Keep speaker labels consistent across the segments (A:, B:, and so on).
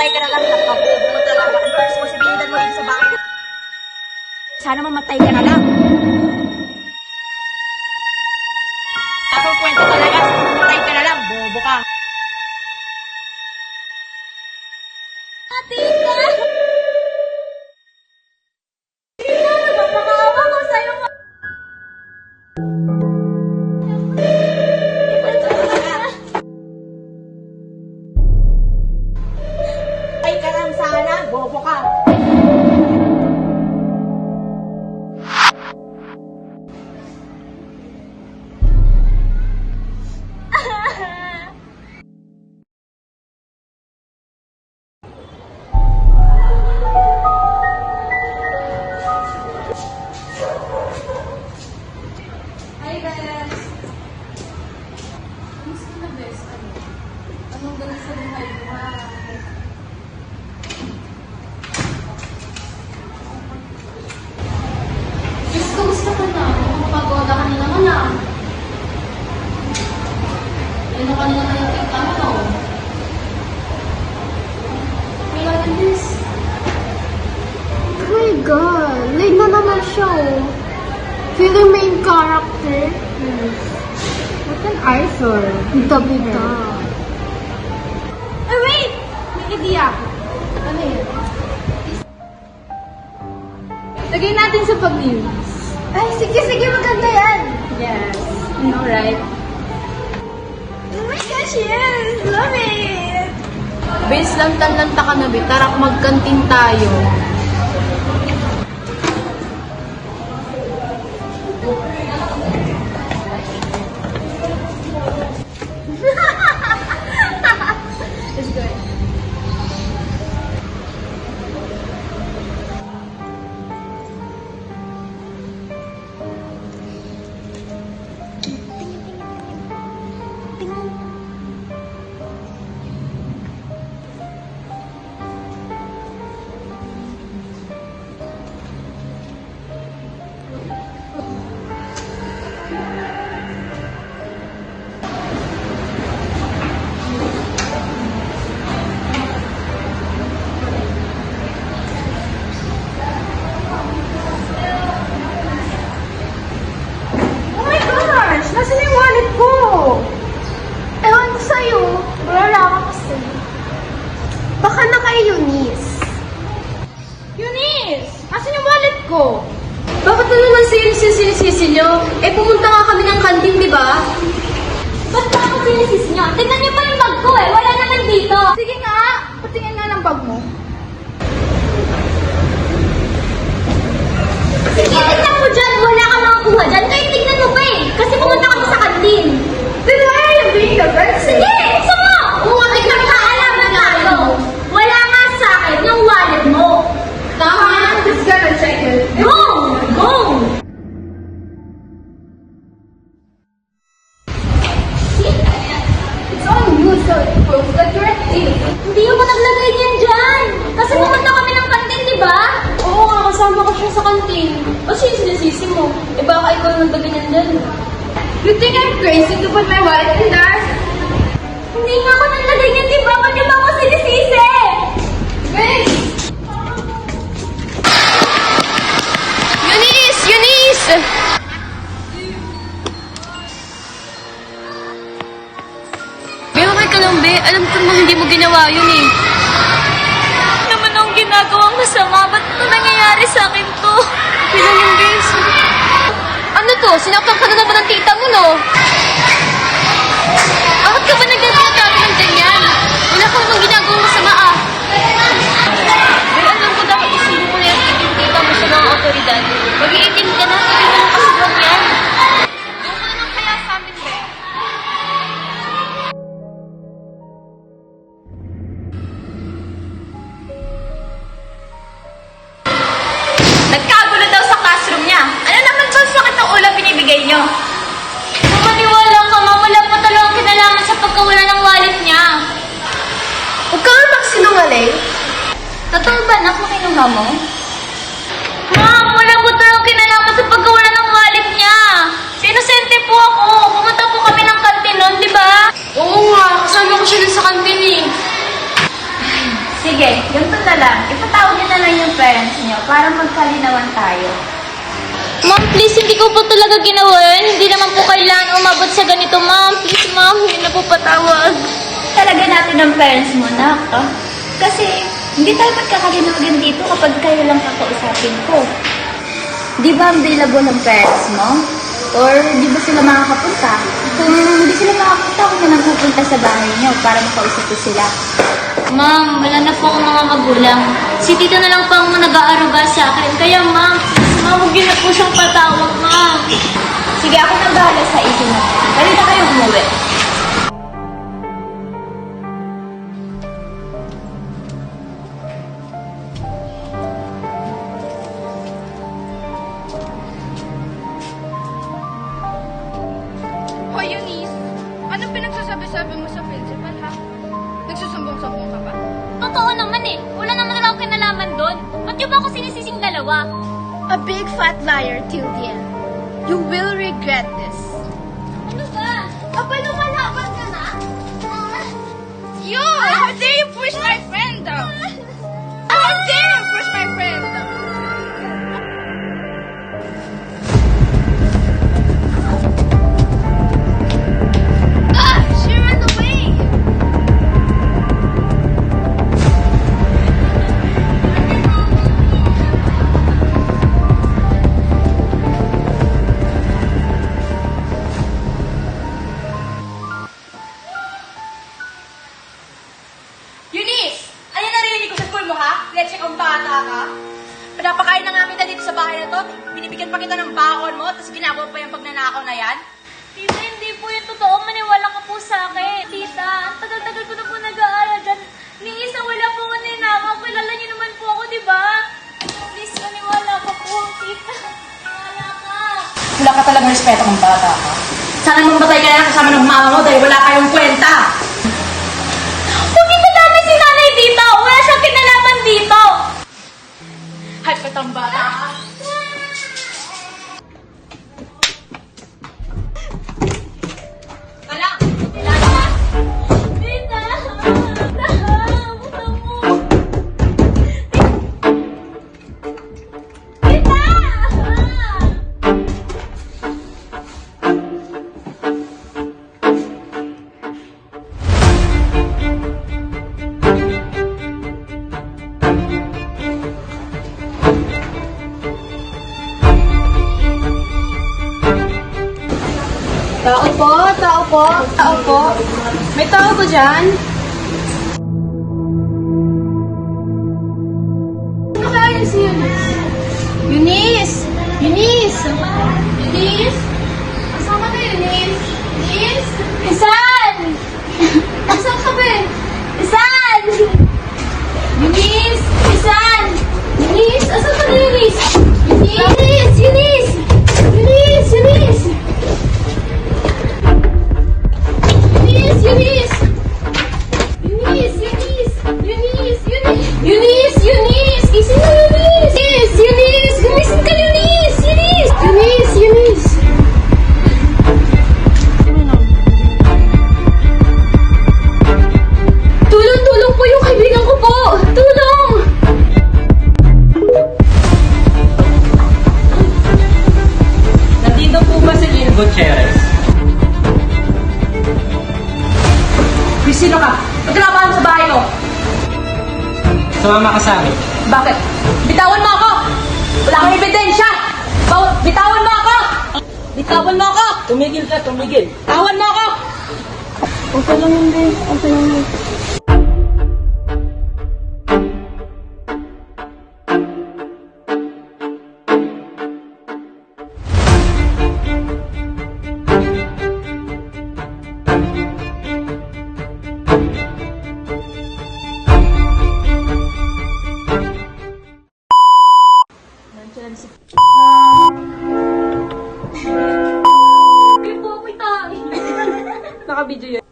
A: mamatay ka na lang. Napakabobo mo talaga. Ano ang responsibilidad mo dito sa bahay? Sana mamatay ka na lang. Tapos kwento talaga. Mamatay ka na lang. Bobo ka.
B: Tika! Tika, napakaawa ko sa'yo.
A: Ay ka lang sana. Bobo ka.
B: Hi, Bes! Gusto na, Bes? Anong galing sa buhay mo, ha? Gusto ko na. Pagoda ka na naman, ha? Ano ka na naman yung tikta mo, no? Wala din, Bes.
C: Oh my God! Late na naman siya, oh. Feel the main character. What an Arthur. Bida-bida.
B: Oh, wait! May idea. Ano yun? Lagay natin sa pag-news.
C: Ay, sige, maganda yan.
B: Yes. You know, right?
C: Oh my gosh, yes! Love it!
B: Base lang lanta ka na, Tara, magkantin tayo. Let's go.
C: Oh my gosh! Nasaan yung wallet ko? Ewan ko sa'yo. Wala lang kasi. Baka na kay Eunice.
B: Eunice! Asan yung wallet ko?
C: Bakit na naman sinisisi nyo? Eh, pumunta nga kami ng kantin, di ba?
B: Ba't ba ako sinisis niya? Tingnan niyo pa yung bag ko eh. Wala naman dito.
C: Sige nga, patingin nga ng bag mo.
B: Sige, tignan mo dyan. Wala ka makakuha dyan. Kahit tignan mo pa eh. Kasi pumunta kami sa kantin.
C: Then why are you being the person?
B: Sige, gusto mo. Kung nagkakaalaman tayo. Wala nga sa akin yung wallet mo.
C: I'm just gonna check it.
B: Go! Go!
C: It's on you, so it proves that you're a thief.
B: Hindi ako naglagay niyan dyan. Kasi pumunta kami ng kantin, di ba?
C: Oo nga, kasama ko siya sa kantin. O sinisisi mo? Eh baka ikaw nang ganyan dyan. You think I'm crazy to put my wallet in there?
B: Hindi nga ako naglagay niyan, di ba? Ba't niyo ba ako sinisisi?
C: Grace!
D: Eunice! Eunice! Be, okay ka lang, be. Alam ko naman hindi mo ginawa yun eh. Naman ang ginagawang masama. Ba't ito nangyayari sa akin to? Okay lang yun, guys. Ano to? Sinaktan ka na naman ng tita mo, no? Bakit ka ba nagkakasabi ng ganyan? Wala ka namang ginagawang masama, ah. Be, alam ko dapat isubo mo na yung tita mo sa mga otoridad. Mag-i-18 ka na, hindi ka ng kasuhan yan. Doon ko naman kaya sa amin, be.
A: Nagkagulo daw sa classroom niya. Ano naman ba sakit ng ulo binibigay niyo?
B: Maniwala ka, ma. Wala pa talagang kinalaman sa pagkawala ng wallet niya.
C: Huwag ka nga magsinungaling.
B: Totoo ba, anak, na kinuha mo? Ma'am, wala po talagang kinalaman sa pagkawala ng wallet niya. Inosente po ako. Pumunta po kami ng kantin nun, di ba?
C: Oo nga, kasama ko siya dun sa kantin eh.
B: Sige sige, ganito na lang. Ipatawag niyo na lang yung parents niyo para magkalinawan tayo.
D: Ma'am, please, hindi ko po talaga ginawa yan. Hindi naman po kailangan umabot sa ganito, ma'am. Please, ma'am, hindi na po patawag.
B: Talaga natin ang parents mo, nak. Kasi hindi tayo magkakalinawagan dito kapag kayo lang kakausapin ko. Di ba available ang parents mo? Or di ba sila makakapunta? Kung hindi sila makakapunta, ako na lang pupunta sa bahay niyo para makausap ko sila.
D: Ma'am, wala na po akong mga magulang. Si tito na lang po ang nag-aaruga sa akin. Kaya, ma'am, please, ma'am, huwag na po siyang patawag, ma'am.
B: Sige, ako nang bahala sa issue na. Dali na kayo umuwi.
C: Hoy, Eunice, anong pinagsasabi-sabi mo sa principal, ha? Nagsusumbong-sumbong ka ba?
D: Totoo naman eh. Wala naman ako kinalaman doon. Ba't niyo ba ako sinisising dalawa?
C: A big fat liar till the end. You will regret this.
D: Ano ba?
C: Aba, lumalaban ka na? You! How dare you push my friend down? How dare you push my friend down? Ah! She ran away!
A: Eunice! Ano narinig ko sa school mo, ha? Let's check ang bata ka. Pinapakain na nga kita dito sa bahay na to. Binibigyan pa kita ng baon mo, tapos ginagawa pa yung pagnanakaw na yan.
D: Tita, hindi po yung totoo. Maniwala ka po sa akin. Tita, ang tagal-tagal ko na po nag-aaral dyan. Ni isa, wala po ako ninakaw. Kilala niyo naman po ako, di ba? Please, maniwala ka po, tita. Maniwala ka.
A: Wala ka talagang respeto ng bata ka. Sana mamatay ka na kasama ng mama mo dahil wala kayong kwenta.
D: Huwag niyo dami si nanay dito. Wala siyang kinalaman dito.
A: Hype ka tang bata ka. Wala! Lalabas!
D: Tita!
C: Tao po, tao po, tao po. May tao po dyan? Ano kaya si Eunice? Eunice! Eunice! Eunice? Asama ka, Eunice? Eunice?
D: Isan!
C: Asan ka ba?
D: Isan!
C: Eunice!
D: Isan!
C: Eunice! Asan ka, Eunice? Eunice! Eunice! Eunice! Eunice! Eunice! Eunice! Eunice! Eunice! Eunice! Eunice! Eunice! Gising na, Eunice! Eunice! Eunice! Gumising ka, Eunice! Eunice! Eunice! Eunice! Tulong! Tulong po yung kaibigan ko po! Tulong!
E: Nandito po ba si Lynn Gutierrez?
A: Sino ka? Pagkalabahan sa bahay ko.
E: Sumama ka sa amin.
A: Bakit? Bitawan mo ako! Wala kang ebidensya! Bitawan mo ako! Bitawan mo ako!
E: Tumigil ka, tumigil.
A: Bitawan mo ako!
C: Okay lang hindi. Okay lang hindi.
A: Naka-video yun.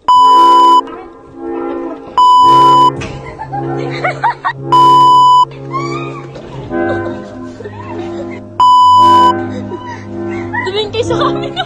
D: Tumingin kayo sa camera.